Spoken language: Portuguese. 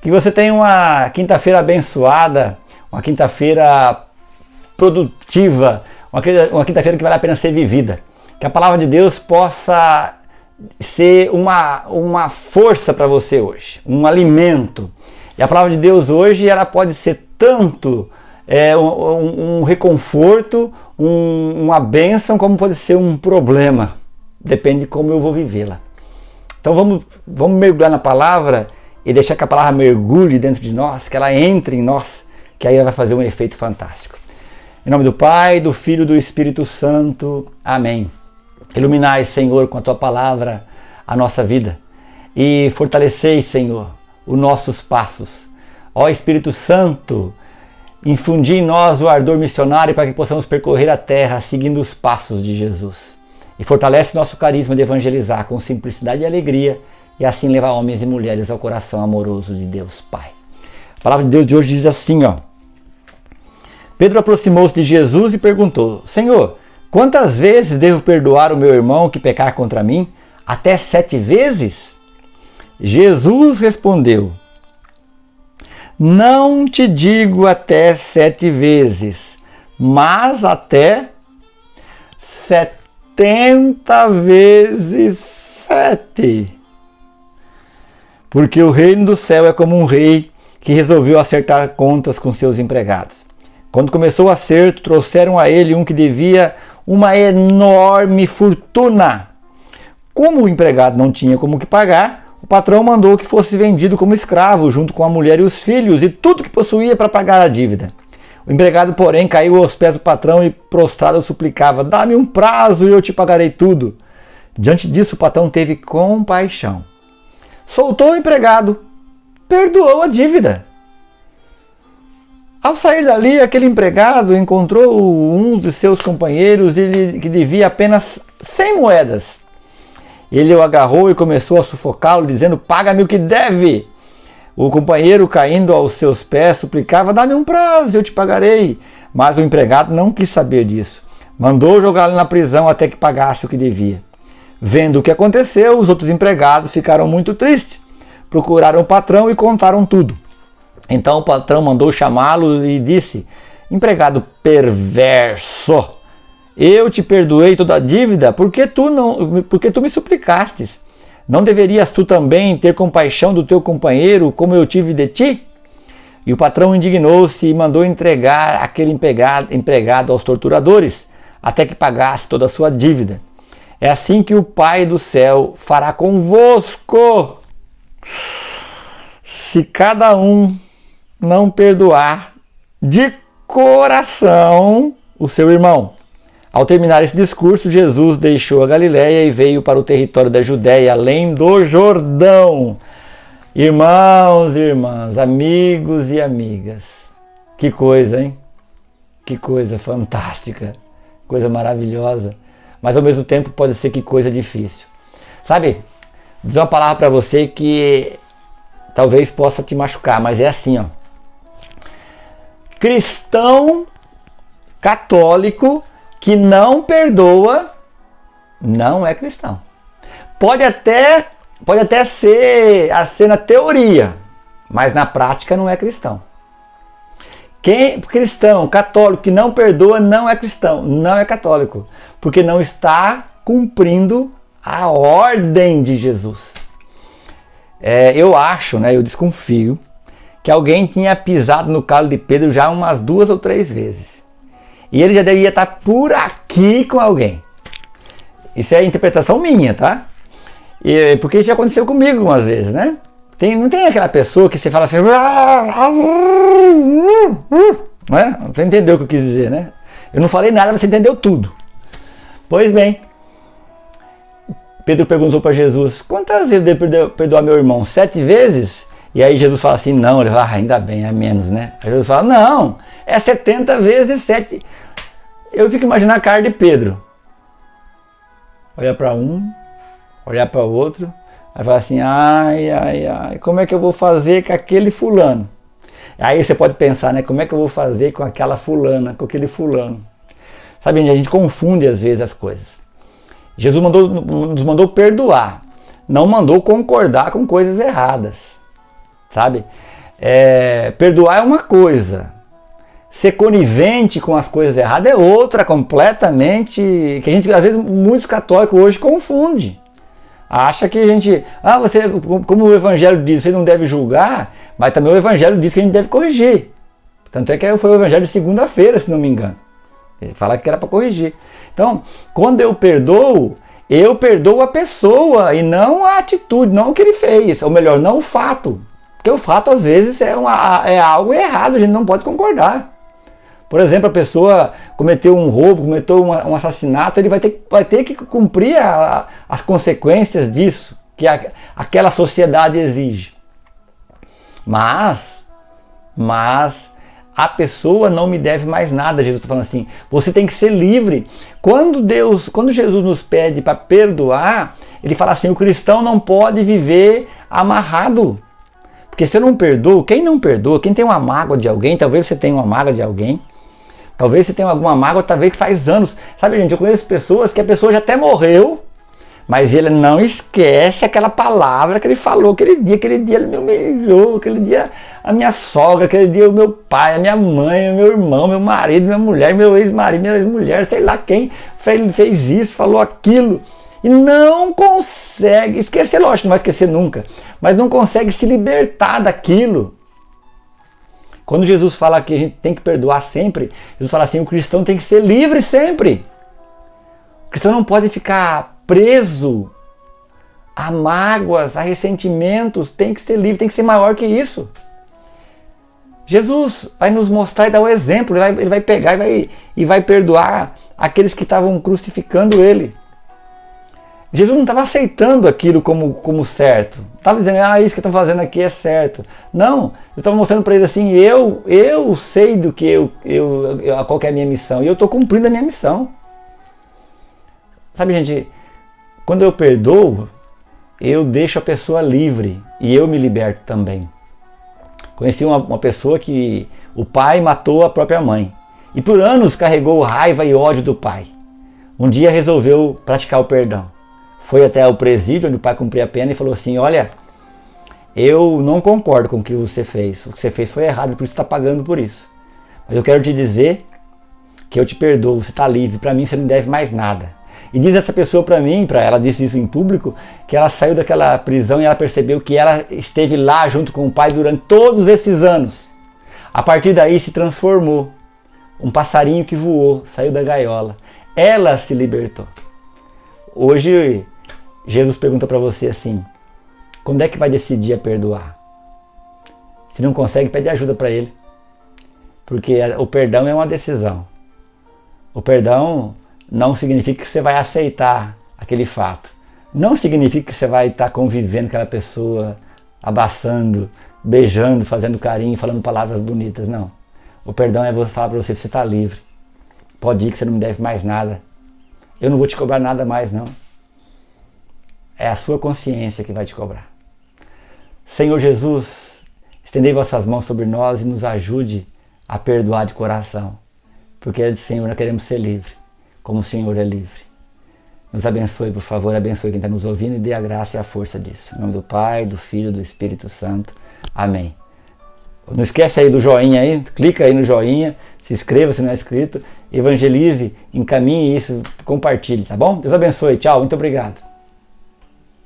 Que você tenha uma quinta-feira abençoada, uma quinta-feira produtiva, uma quinta-feira que vale a pena ser vivida. Que a palavra de Deus possa ser uma força para você hoje, um alimento. E a palavra de Deus hoje ela pode ser tanto um reconforto, uma bênção, como pode ser um problema. Depende de como eu vou vivê-la. Então vamos mergulhar na palavra e deixar que a palavra mergulhe dentro de nós, que ela entre em nós, que aí ela vai fazer um efeito fantástico. Em nome do Pai, do Filho e do Espírito Santo. Amém. Iluminai, Senhor, com a Tua palavra a nossa vida e fortalecei, Senhor, os nossos passos. Ó Espírito Santo, infundi em nós o ardor missionário para que possamos percorrer a terra seguindo os passos de Jesus. E fortalece nosso carisma de evangelizar com simplicidade e alegria e assim levar homens e mulheres ao coração amoroso de Deus Pai. A palavra de Deus de hoje diz assim, ó. Pedro aproximou-se de Jesus e perguntou: Senhor, quantas vezes devo perdoar o meu irmão que pecar contra mim? Até 7 vezes? Jesus respondeu: Não te digo até 7 vezes, mas até 70 vezes 7. Porque o reino do céu é como um rei que resolveu acertar contas com seus empregados. Quando começou o acerto, trouxeram a ele um que devia uma enorme fortuna. Como o empregado não tinha como que pagar, o patrão mandou que fosse vendido como escravo, junto com a mulher e os filhos, e tudo que possuía para pagar a dívida. O empregado, porém, caiu aos pés do patrão e prostrado suplicava: Dá-me um prazo e eu te pagarei tudo. Diante disso, o patrão teve compaixão. Soltou o empregado, perdoou a dívida. Ao sair dali, aquele empregado encontrou um de seus companheiros que devia apenas 100 moedas. Ele o agarrou e começou a sufocá-lo, dizendo: Paga-me o que deve. O companheiro, caindo aos seus pés, suplicava: Dá-me um prazo, eu te pagarei. Mas o empregado não quis saber disso. Mandou jogá-lo na prisão até que pagasse o que devia. Vendo o que aconteceu, os outros empregados ficaram muito tristes. Procuraram o patrão e contaram tudo. Então o patrão mandou chamá-lo e disse: Empregado perverso, eu te perdoei toda a dívida, porque tu me suplicastes. Não deverias tu também ter compaixão do teu companheiro, como eu tive de ti? E o patrão indignou-se e mandou entregar aquele empregado aos torturadores, até que pagasse toda a sua dívida. É assim que o Pai do céu fará convosco, se cada um não perdoar de coração o seu irmão. Ao terminar esse discurso, Jesus deixou a Galiléia e veio para o território da Judéia, além do Jordão. Irmãos e irmãs, amigos e amigas, que coisa, hein? Que coisa fantástica, coisa maravilhosa, mas ao mesmo tempo pode ser que coisa difícil. Sabe, vou dizer uma palavra para você que talvez possa te machucar, mas é assim, ó. Cristão católico que não perdoa não é cristão. Pode até ser na teoria, mas na prática não é cristão. Quem cristão católico que não perdoa não é cristão, não é católico, porque não está cumprindo a ordem de Jesus. Eu acho, eu desconfio que alguém tinha pisado no calo de Pedro já umas 2 ou 3 vezes. E ele já devia estar por aqui com alguém. Isso é interpretação minha, tá? Porque já aconteceu comigo algumas vezes, né? Não tem aquela pessoa que você fala assim... Não é? Você entendeu o que eu quis dizer, né? Eu não falei nada, mas você entendeu tudo. Pois bem, Pedro perguntou para Jesus: Quantas vezes eu devo perdoar meu irmão? 7 vezes? E aí Jesus fala assim: Não. Ele fala: Ainda bem, é menos, né? Aí Jesus fala: Não, é 70 vezes 7. Eu fico imaginando a cara de Pedro. Olhar para um, olhar para o outro, aí fala assim: ai, como é que eu vou fazer com aquele fulano? Aí você pode pensar, né? Como é que eu vou fazer com aquela fulana, com aquele fulano? Sabe, a gente confunde às vezes as coisas. Jesus nos mandou perdoar, não mandou concordar com coisas erradas, sabe? Perdoar é uma coisa, ser conivente com as coisas erradas é outra completamente, que a gente, às vezes, muitos católicos hoje confundem. Acha que a gente, você, como o Evangelho diz, você não deve julgar, mas também o Evangelho diz que a gente deve corrigir. Tanto é que foi o Evangelho de segunda-feira, se não me engano. Ele fala que era para corrigir. Então, quando eu perdoo a pessoa e não a atitude, não o que ele fez. Ou melhor, não o fato. Porque o fato, às vezes, é algo errado, a gente não pode concordar. Por exemplo, a pessoa cometeu um roubo, cometeu um assassinato, ele vai ter que cumprir as consequências disso, que aquela sociedade exige. Mas a pessoa não me deve mais nada. Jesus está falando assim, você tem que ser livre. Quando Jesus nos pede para perdoar, ele fala assim, o cristão não pode viver amarrado. Porque se eu não perdoo, quem tem uma mágoa de alguém, talvez você tenha uma mágoa de alguém, talvez você tenha alguma mágoa, talvez faz anos. Sabe, gente, eu conheço pessoas que a pessoa já até morreu, mas ele não esquece aquela palavra que ele falou aquele dia ele me humilhou, aquele dia a minha sogra, aquele dia o meu pai, a minha mãe, o meu irmão, meu marido, minha mulher, meu ex-marido, minha ex-mulher, sei lá quem fez isso, falou aquilo. E não consegue esquecer, lógico, não vai esquecer nunca, mas não consegue se libertar daquilo. Quando Jesus fala que a gente tem que perdoar sempre, Jesus fala assim, o cristão tem que ser livre sempre. O cristão não pode ficar preso a mágoas, a ressentimentos, tem que ser livre, tem que ser maior que isso. Jesus vai nos mostrar e dar o exemplo, ele vai pegar e vai perdoar aqueles que estavam crucificando ele. Jesus não estava aceitando aquilo como certo. Não estava dizendo, isso que estão fazendo aqui é certo. Não, eu estava mostrando para ele assim, eu sei do que qual que é a minha missão, e eu estou cumprindo a minha missão. Sabe, gente, quando eu perdoo, eu deixo a pessoa livre e eu me liberto também. Conheci uma pessoa que o pai matou a própria mãe e por anos carregou raiva e ódio do pai. Um dia resolveu praticar o perdão. Foi até o presídio onde o pai cumpria a pena e falou assim, olha, eu não concordo com o que você fez. O que você fez foi errado, por isso você está pagando por isso. Mas eu quero te dizer que eu te perdoo, você está livre, para mim você não deve mais nada. E diz essa pessoa para mim, ela disse isso em público, que ela saiu daquela prisão e ela percebeu que ela esteve lá junto com o pai durante todos esses anos. A partir daí se transformou. Um passarinho que voou, saiu da gaiola. Ela se libertou. Hoje, Jesus pergunta para você assim, quando é que vai decidir a perdoar? Se não consegue, pede ajuda para ele. Porque o perdão é uma decisão. O perdão não significa que você vai aceitar aquele fato. Não significa que você vai estar convivendo com aquela pessoa, abraçando, beijando, fazendo carinho, falando palavras bonitas. Não. O perdão é você falar para você está livre. Pode ir que você não me deve mais nada. Eu não vou te cobrar nada mais, não. É a sua consciência que vai te cobrar. Senhor Jesus, estendei vossas mãos sobre nós e nos ajude a perdoar de coração. Porque, Senhor, nós queremos ser livres, como o Senhor é livre. Nos abençoe, por favor, abençoe quem está nos ouvindo e dê a graça e a força disso. Em nome do Pai, do Filho e do Espírito Santo. Amém. Não esquece aí do joinha aí, clica aí no joinha, se inscreva se não é inscrito, evangelize, encaminhe isso, compartilhe, tá bom? Deus abençoe, tchau, muito obrigado.